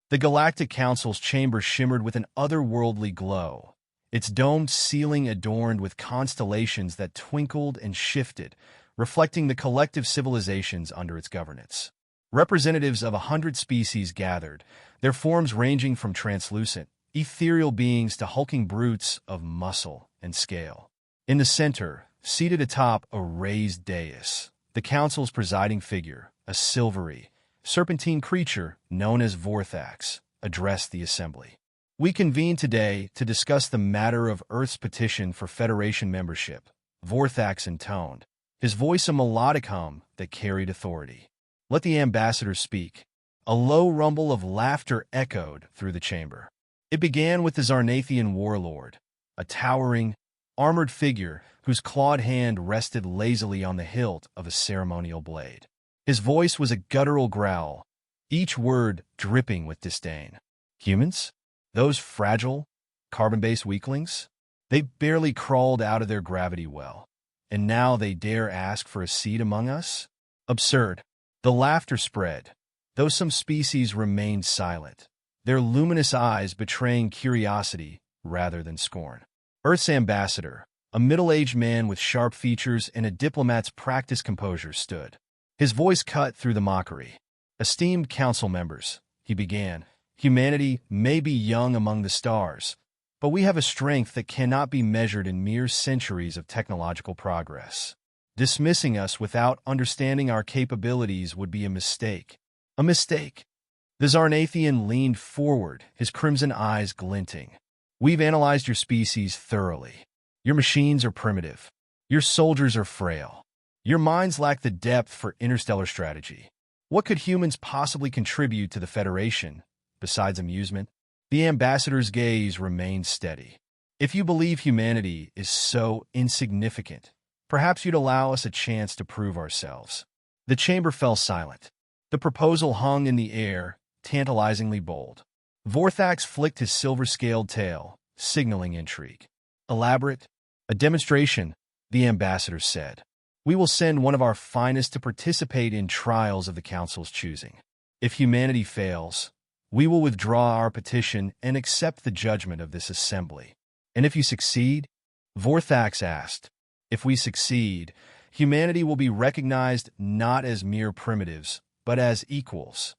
The Galactic Council's chamber shimmered with an otherworldly glow, its domed ceiling adorned with constellations that twinkled and shifted, reflecting the collective civilizations under its governance. Representatives of 100 species gathered, their forms ranging from translucent, ethereal beings to hulking brutes of muscle and scale. In the center, seated atop a raised dais, the council's presiding figure, a silvery, serpentine creature known as Vorthax, addressed the assembly. "We convene today to discuss the matter of Earth's petition for Federation membership," Vorthax intoned, his voice a melodic hum that carried authority. "Let the ambassador speak." A low rumble of laughter echoed through the chamber. It began with the Zarnathian warlord, a towering, armored figure whose clawed hand rested lazily on the hilt of a ceremonial blade. His voice was a guttural growl, each word dripping with disdain. "Humans? Those fragile, carbon-based weaklings? They barely crawled out of their gravity well, and now they dare ask for a seat among us? Absurd." The laughter spread, though some species remained silent, their luminous eyes betraying curiosity rather than scorn. Earth's ambassador, a middle-aged man with sharp features and a diplomat's practiced composure, stood. His voice cut through the mockery. "Esteemed council members," he began, "humanity may be young among the stars, but we have a strength that cannot be measured in mere centuries of technological progress. Dismissing us without understanding our capabilities would be a mistake. A mistake." The Zarnathian leaned forward, his crimson eyes glinting. "We've analyzed your species thoroughly. Your machines are primitive. Your soldiers are frail. Your minds lack the depth for interstellar strategy. What could humans possibly contribute to the Federation, besides amusement?" The ambassador's gaze remained steady. "If you believe humanity is so insignificant, perhaps you'd allow us a chance to prove ourselves." The chamber fell silent. The proposal hung in the air, tantalizingly bold. Vorthax flicked his silver-scaled tail, signaling intrigue. "Elaborate? A demonstration," the ambassador said. "We will send one of our finest to participate in trials of the Council's choosing. If humanity fails, we will withdraw our petition and accept the judgment of this assembly." "And if you succeed?" Vorthax asked. "If we succeed, humanity will be recognized not as mere primitives, but as equals,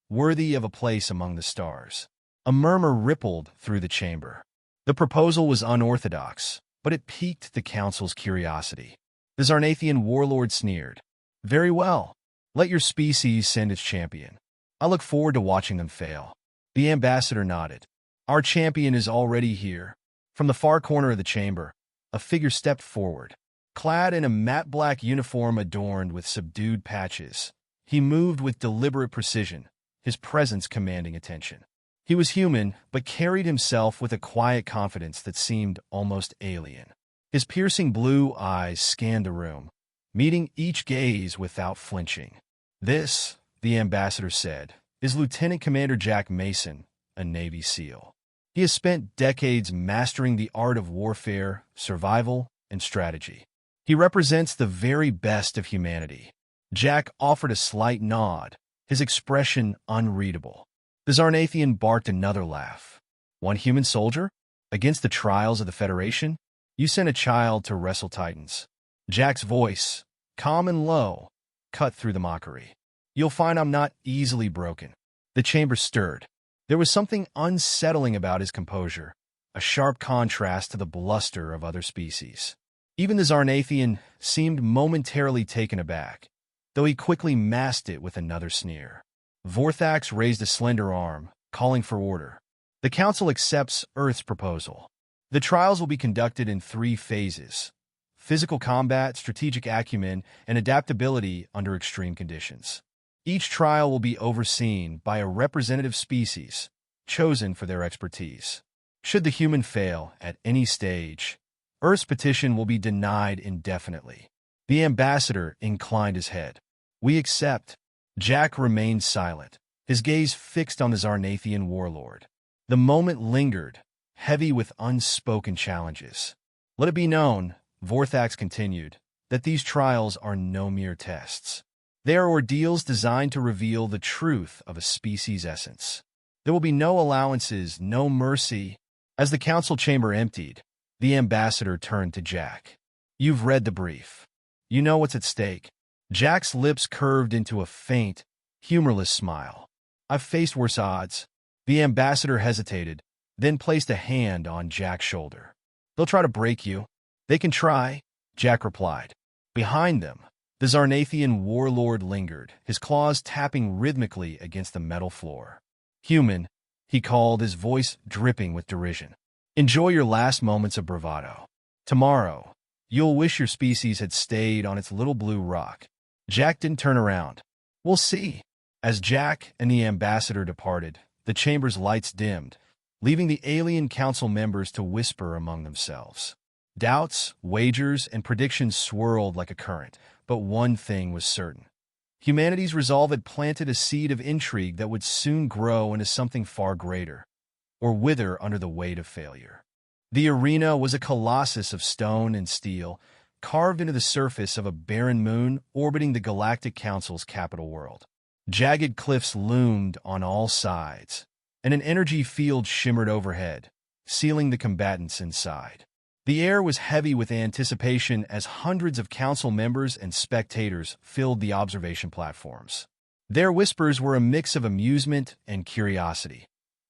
worthy of a place among the stars." A murmur rippled through the chamber. The proposal was unorthodox, but it piqued the council's curiosity. The Zarnathian warlord sneered. "Very well. Let your species send its champion. I look forward to watching them fail." The ambassador nodded. "Our champion is already here." From the far corner of the chamber, a figure stepped forward. Clad in a matte black uniform adorned with subdued patches, he moved with deliberate precision, his presence commanding attention. He was human, but carried himself with a quiet confidence that seemed almost alien. His piercing blue eyes scanned the room, meeting each gaze without flinching. "This," the ambassador said, "is Lieutenant Commander Jack Mason, a Navy SEAL. He has spent decades mastering the art of warfare, survival, and strategy. He represents the very best of humanity." Jack offered a slight nod, his expression unreadable. The Zarnathian barked another laugh. "One human soldier? Against the trials of the Federation? You sent a child to wrestle titans." Jack's voice, calm and low, cut through the mockery. "You'll find I'm not easily broken." The chamber stirred. There was something unsettling about his composure, a sharp contrast to the bluster of other species. Even the Zarnathian seemed momentarily taken aback, though he quickly masked it with another sneer. Vorthax raised a slender arm, calling for order. "The Council accepts Earth's proposal. The trials will be conducted in 3 phases: physical combat, strategic acumen, and adaptability under extreme conditions. Each trial will be overseen by a representative species, chosen for their expertise. Should the human fail at any stage, Earth's petition will be denied indefinitely." The ambassador inclined his head. "We accept." Jack remained silent, his gaze fixed on the Zarnathian warlord. The moment lingered, heavy with unspoken challenges. "Let it be known," Vorthax continued, "that these trials are no mere tests. They are ordeals designed to reveal the truth of a species' essence. There will be no allowances, no mercy. As the council chamber emptied, the ambassador turned to Jack. You've read the brief. You know what's at stake. Jack's lips curved into a faint, humorless smile. I've faced worse odds. The ambassador hesitated, then placed a hand on Jack's shoulder. They'll try to break you. They can try, Jack replied. Behind them, the Zarnathian warlord lingered, his claws tapping rhythmically against the metal floor. Human, he called, his voice dripping with derision. Enjoy your last moments of bravado. Tomorrow, you'll wish your species had stayed on its little blue rock. Jack didn't turn around. We'll see. As Jack and the ambassador departed, the chamber's lights dimmed, leaving the alien council members to whisper among themselves. Doubts, wagers, and predictions swirled like a current, but one thing was certain. Humanity's resolve had planted a seed of intrigue that would soon grow into something far greater, or wither under the weight of failure. The arena was a colossus of stone and steel, carved into the surface of a barren moon orbiting the Galactic Council's capital world. Jagged cliffs loomed on all sides, and an energy field shimmered overhead, sealing the combatants inside. The air was heavy with anticipation as hundreds of council members and spectators filled the observation platforms. Their whispers were a mix of amusement and curiosity.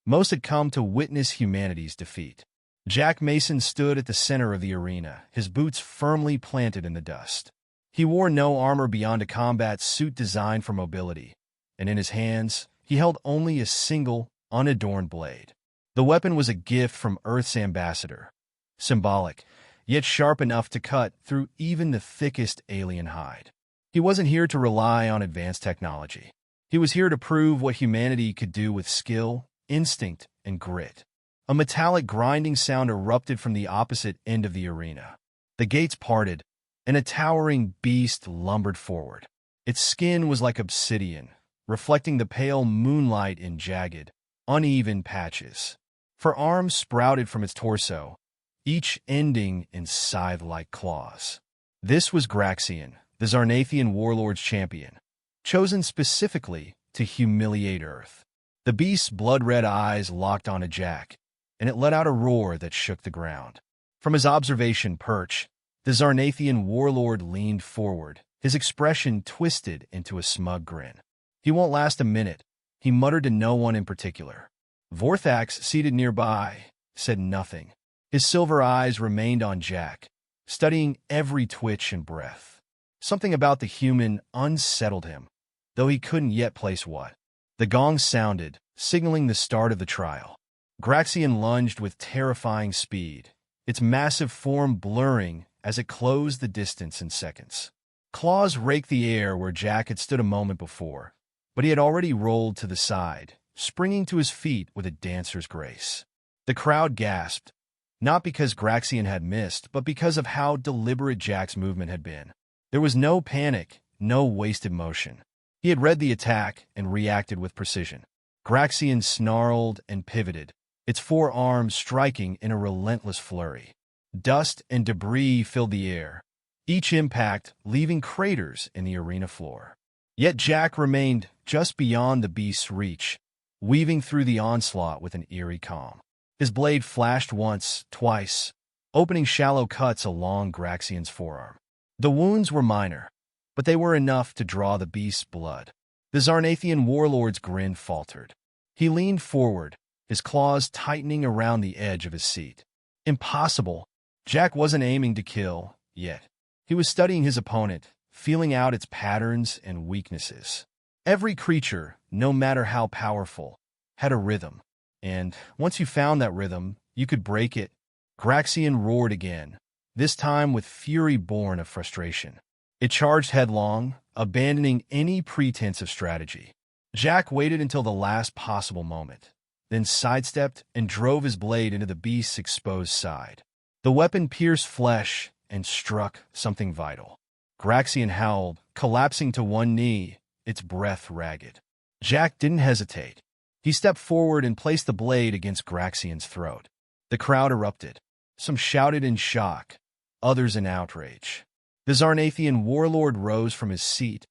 Most had come to witness humanity's defeat. Jack Mason stood at the center of the arena, his boots firmly planted in the dust. He wore no armor beyond a combat suit designed for mobility, and in his hands, he held only a single, unadorned blade. The weapon was a gift from Earth's ambassador, symbolic, yet sharp enough to cut through even the thickest alien hide. He wasn't here to rely on advanced technology. He was here to prove what humanity could do with skill, instinct, and grit. A metallic grinding sound erupted from the opposite end of the arena. The gates parted, and a towering beast lumbered forward. Its skin was like obsidian, reflecting the pale moonlight in jagged, uneven patches. For arms sprouted from its torso, each ending in scythe-like claws. This was Graxian, the Zarnathian warlord's champion, chosen specifically to humiliate Earth. The beast's blood-red eyes locked onto Jack, and it let out a roar that shook the ground. From his observation perch, the Zarnathian warlord leaned forward, his expression twisted into a smug grin. He won't last a minute, he muttered to no one in particular. Vorthax, seated nearby, said nothing. His silver eyes remained on Jack, studying every twitch and breath. Something about the human unsettled him, though he couldn't yet place what. The gong sounded, signaling the start of the trial. Graxian lunged with terrifying speed, its massive form blurring as it closed the distance in seconds. Claws raked the air where Jack had stood a moment before, but he had already rolled to the side, springing to his feet with a dancer's grace. The crowd gasped, not because Graxian had missed, but because of how deliberate Jack's movement had been. There was no panic, no wasted motion. He had read the attack and reacted with precision. Graxian snarled and pivoted, its four arms striking in a relentless flurry. Dust and debris filled the air, each impact leaving craters in the arena floor. Yet Jack remained just beyond the beast's reach, weaving through the onslaught with an eerie calm. His blade flashed once, twice, opening shallow cuts along Graxian's forearm. The wounds were minor, but they were enough to draw the beast's blood. The Zarnathian warlord's grin faltered. He leaned forward, his claws tightening around the edge of his seat. Impossible. Jack wasn't aiming to kill, yet. He was studying his opponent, feeling out its patterns and weaknesses. Every creature, no matter how powerful, had a rhythm. And once you found that rhythm, you could break it. Graxian roared again, this time with fury born of frustration. It charged headlong, abandoning any pretense of strategy. Jack waited until the last possible moment, then sidestepped and drove his blade into the beast's exposed side. The weapon pierced flesh and struck something vital. Graxian howled, collapsing to one knee, its breath ragged. Jack didn't hesitate. He stepped forward and placed the blade against Graxian's throat. The crowd erupted. Some shouted in shock, others in outrage. The Zarnathian warlord rose from his seat,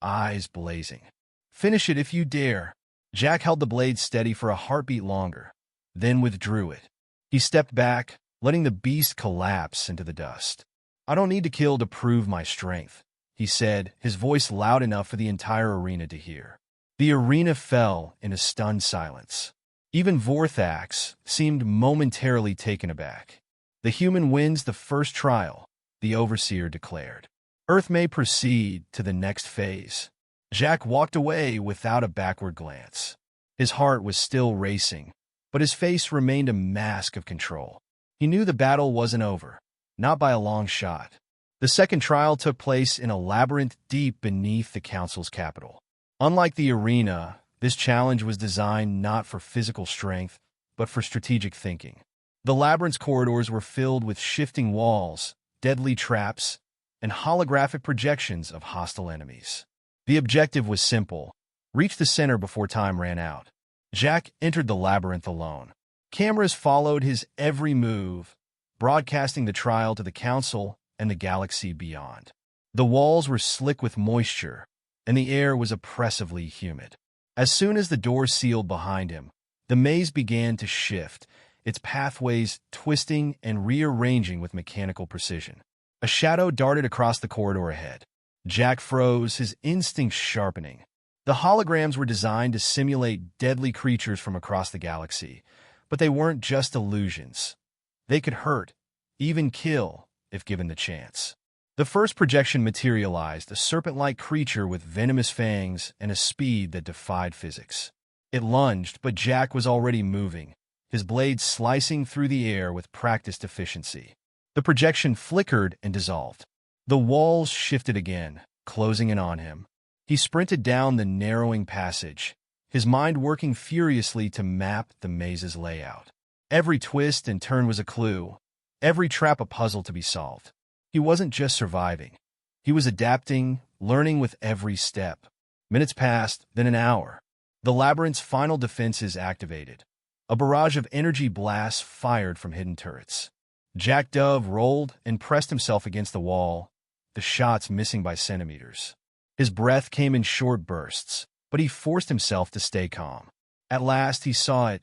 eyes blazing. "Finish it if you dare." Jack held the blade steady for a heartbeat longer, then withdrew it. He stepped back, letting the beast collapse into the dust. "I don't need to kill to prove my strength," he said, his voice loud enough for the entire arena to hear. The arena fell in a stunned silence. Even Vorthax seemed momentarily taken aback. "The human wins the first trial," the Overseer declared. "Earth may proceed to the next phase." Jack walked away without a backward glance. His heart was still racing, but his face remained a mask of control. He knew the battle wasn't over, not by a long shot. The second trial took place in a labyrinth deep beneath the Council's capital. Unlike the arena, this challenge was designed not for physical strength, but for strategic thinking. The labyrinth's corridors were filled with shifting walls, deadly traps, and holographic projections of hostile enemies. The objective was simple: reach the center before time ran out. Jack entered the labyrinth alone. Cameras followed his every move, broadcasting the trial to the Council and the galaxy beyond. The walls were slick with moisture, and the air was oppressively humid. As soon as the door sealed behind him, the maze began to shift, its pathways twisting and rearranging with mechanical precision. A shadow darted across the corridor ahead. Jack froze, his instincts sharpening. The holograms were designed to simulate deadly creatures from across the galaxy, but they weren't just illusions. They could hurt, even kill, if given the chance. The first projection materialized, a serpent-like creature with venomous fangs and a speed that defied physics. It lunged, but Jack was already moving, his blade slicing through the air with practiced efficiency. The projection flickered and dissolved. The walls shifted again, closing in on him. He sprinted down the narrowing passage, his mind working furiously to map the maze's layout. Every twist and turn was a clue, every trap a puzzle to be solved. He wasn't just surviving. He was adapting, learning with every step. Minutes passed, then an hour. The labyrinth's final defenses activated. A barrage of energy blasts fired from hidden turrets. Jack Dove rolled and pressed himself against the wall, the shots missing by centimeters. His breath came in short bursts, but he forced himself to stay calm. At last he saw it,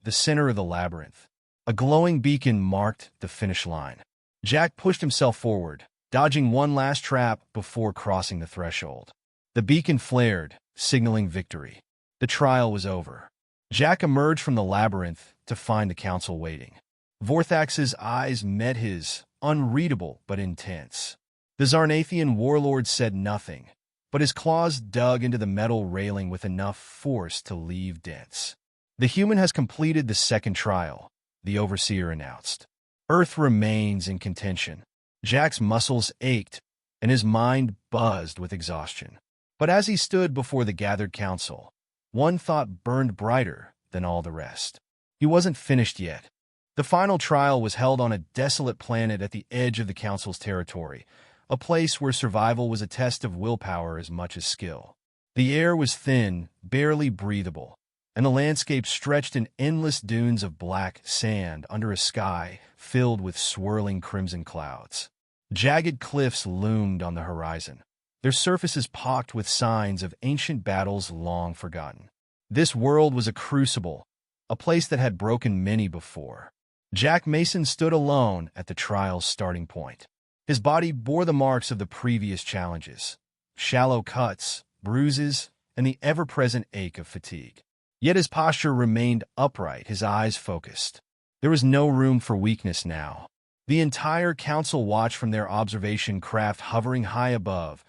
the center of the labyrinth. A glowing beacon marked the finish line. Jack pushed himself forward, dodging one last trap before crossing the threshold. The beacon flared, signaling victory. The trial was over. Jack emerged from the labyrinth to find the Council waiting. Vorthax's eyes met his, unreadable but intense. The Zarnathian warlord said nothing, but his claws dug into the metal railing with enough force to leave dents. "The human has completed the second trial," the Overseer announced. "Earth remains in contention." Jack's muscles ached, and his mind buzzed with exhaustion. But as he stood before the gathered Council, one thought burned brighter than all the rest. He wasn't finished yet. The final trial was held on a desolate planet at the edge of the Council's territory, a place where survival was a test of willpower as much as skill. The air was thin, barely breathable, and the landscape stretched in endless dunes of black sand under a sky filled with swirling crimson clouds. Jagged cliffs loomed on the horizon, their surfaces pocked with signs of ancient battles long forgotten. This world was a crucible, a place that had broken many before. Jack Mason stood alone at the trial's starting point. His body bore the marks of the previous challenges: shallow cuts, bruises, and the ever-present ache of fatigue. Yet his posture remained upright, his eyes focused. There was no room for weakness now. The entire Council watched from their observation craft hovering high above,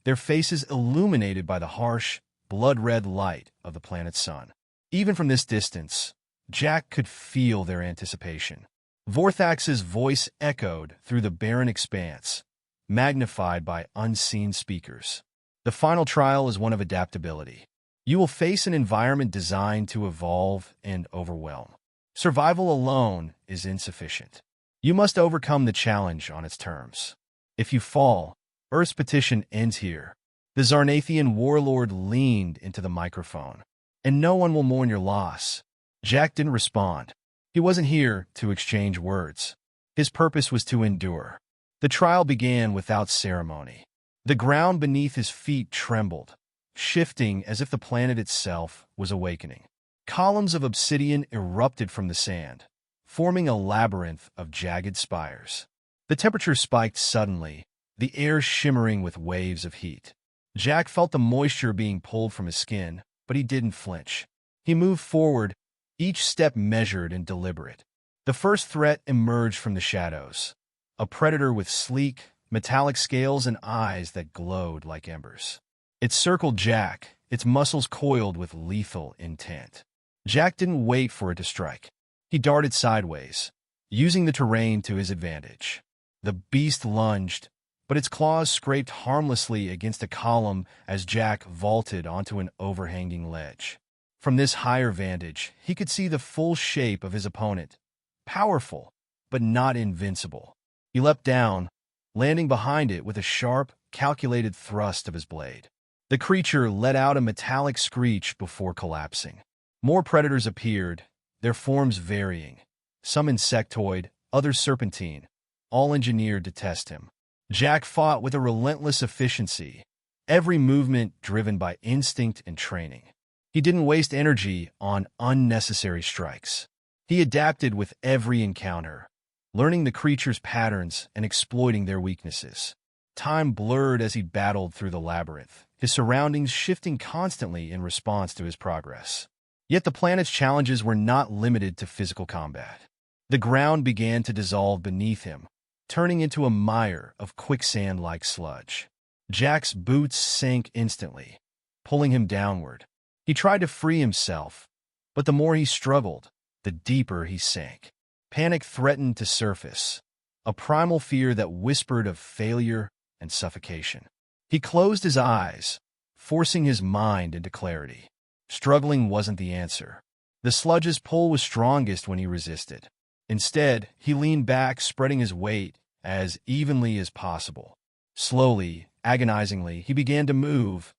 their faces illuminated by the harsh, blood-red light of the planet's sun. Even from this distance, Jack could feel their anticipation. Vorthax's voice echoed through the barren expanse, magnified by unseen speakers. "The final trial is one of adaptability. You will face an environment designed to evolve and overwhelm. Survival alone is insufficient. You must overcome the challenge on its terms. If you fall, Earth's petition ends here." The Zarnathian warlord leaned into the microphone. "And no one will mourn your loss." Jack didn't respond. He wasn't here to exchange words. His purpose was to endure. The trial began without ceremony. The ground beneath his feet trembled, shifting as if the planet itself was awakening. Columns of obsidian erupted from the sand, forming a labyrinth of jagged spires. The temperature spiked suddenly, the air shimmering with waves of heat. Jack felt the moisture being pulled from his skin, but he didn't flinch. He moved forward, each step measured and deliberate. The first threat emerged from the shadows, a predator with sleek, metallic scales and eyes that glowed like embers. It circled Jack, its muscles coiled with lethal intent. Jack didn't wait for it to strike. He darted sideways, using the terrain to his advantage. The beast lunged, but its claws scraped harmlessly against a column as Jack vaulted onto an overhanging ledge. From this higher vantage, he could see the full shape of his opponent, powerful, but not invincible. He leapt down, landing behind it with a sharp, calculated thrust of his blade. The creature let out a metallic screech before collapsing. More predators appeared, their forms varying, some insectoid, others serpentine, all engineered to test him. Jack fought with a relentless efficiency, every movement driven by instinct and training. He didn't waste energy on unnecessary strikes. He adapted with every encounter, learning the creature's patterns and exploiting their weaknesses. Time blurred as he battled through the labyrinth, his surroundings shifting constantly in response to his progress. Yet the planet's challenges were not limited to physical combat. The ground began to dissolve beneath him, turning into a mire of quicksand-like sludge. Jack's boots sank instantly, pulling him downward. He tried to free himself, but the more he struggled, the deeper he sank. Panic threatened to surface, a primal fear that whispered of failure and suffocation. He closed his eyes, forcing his mind into clarity. Struggling wasn't the answer. The sludge's pull was strongest when he resisted. Instead, he leaned back, spreading his weight as evenly as possible. Slowly, agonizingly, he began to move,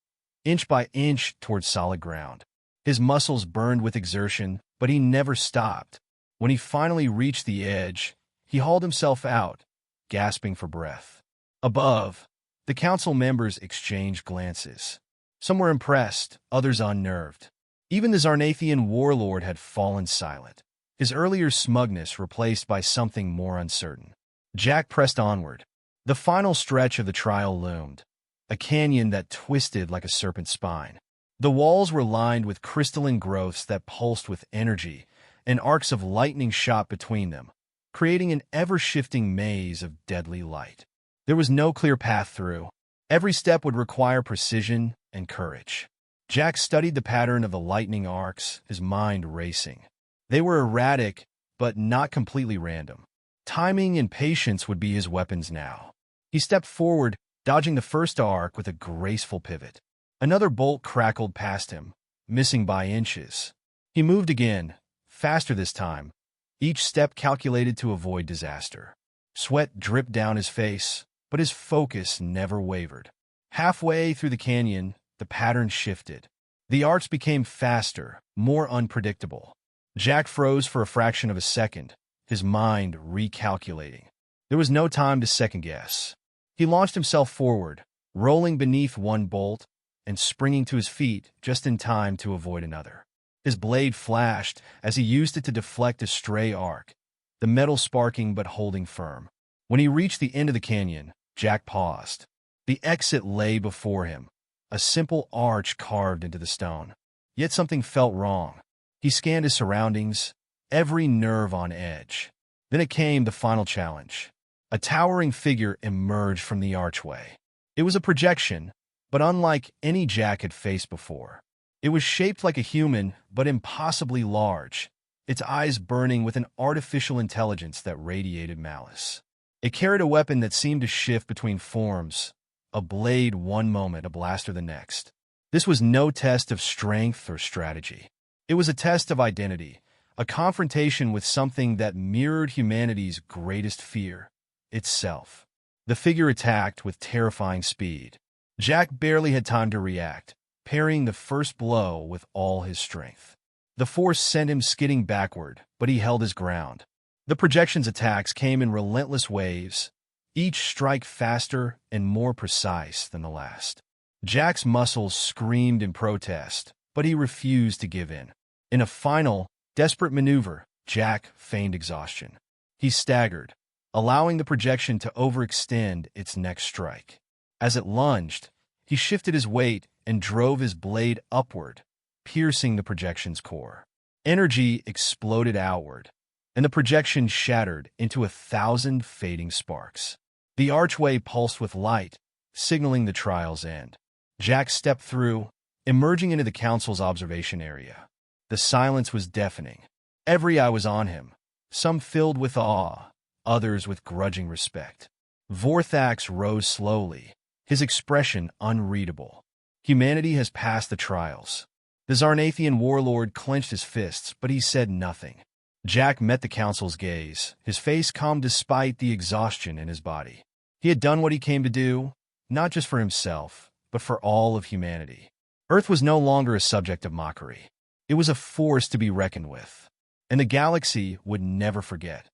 inch by inch towards solid ground. His muscles burned with exertion, but he never stopped. When he finally reached the edge, he hauled himself out, gasping for breath. Above, the council members exchanged glances. Some were impressed, others unnerved. Even the Zarnathian warlord had fallen silent, his earlier smugness replaced by something more uncertain. Jack pressed onward. The final stretch of the trial loomed, a canyon that twisted like a serpent's spine. The walls were lined with crystalline growths that pulsed with energy, and arcs of lightning shot between them, creating an ever-shifting maze of deadly light. There was no clear path through. Every step would require precision and courage. Jack studied the pattern of the lightning arcs, his mind racing. They were erratic, but not completely random. Timing and patience would be his weapons now. He stepped forward, dodging the first arc with a graceful pivot. Another bolt crackled past him, missing by inches. He moved again, faster this time, each step calculated to avoid disaster. Sweat dripped down his face, but his focus never wavered. Halfway through the canyon, the pattern shifted. The arcs became faster, more unpredictable. Jack froze for a fraction of a second, his mind recalculating. There was no time to second-guess. He launched himself forward, rolling beneath one bolt and springing to his feet just in time to avoid another. His blade flashed as he used it to deflect a stray arc, the metal sparking but holding firm. When he reached the end of the canyon, Jack paused. The exit lay before him, a simple arch carved into the stone. Yet something felt wrong. He scanned his surroundings, every nerve on edge. Then it came, the final challenge. A towering figure emerged from the archway. It was a projection, but unlike any Jack had faced before. It was shaped like a human, but impossibly large, its eyes burning with an artificial intelligence that radiated malice. It carried a weapon that seemed to shift between forms, a blade one moment, a blaster the next. This was no test of strength or strategy. It was a test of identity, a confrontation with something that mirrored humanity's greatest fear, itself. The figure attacked with terrifying speed. Jack barely had time to react, parrying the first blow with all his strength. The force sent him skidding backward, but he held his ground. The projection's attacks came in relentless waves, each strike faster and more precise than the last. Jack's muscles screamed in protest, but he refused to give in. In a final, desperate maneuver, Jack feigned exhaustion. He staggered, allowing the projection to overextend its next strike. As it lunged, he shifted his weight and drove his blade upward, piercing the projection's core. Energy exploded outward, and the projection shattered into 1,000 fading sparks. The archway pulsed with light, signaling the trial's end. Jack stepped through, emerging into the council's observation area. The silence was deafening. Every eye was on him, some filled with awe, others with grudging respect. Vorthax rose slowly, his expression unreadable. Humanity has passed the trials. The Zarnathian warlord clenched his fists, but he said nothing. Jack met the council's gaze, his face calm despite the exhaustion in his body. He had done what he came to do, not just for himself, but for all of humanity. Earth was no longer a subject of mockery. It was a force to be reckoned with, and the galaxy would never forget.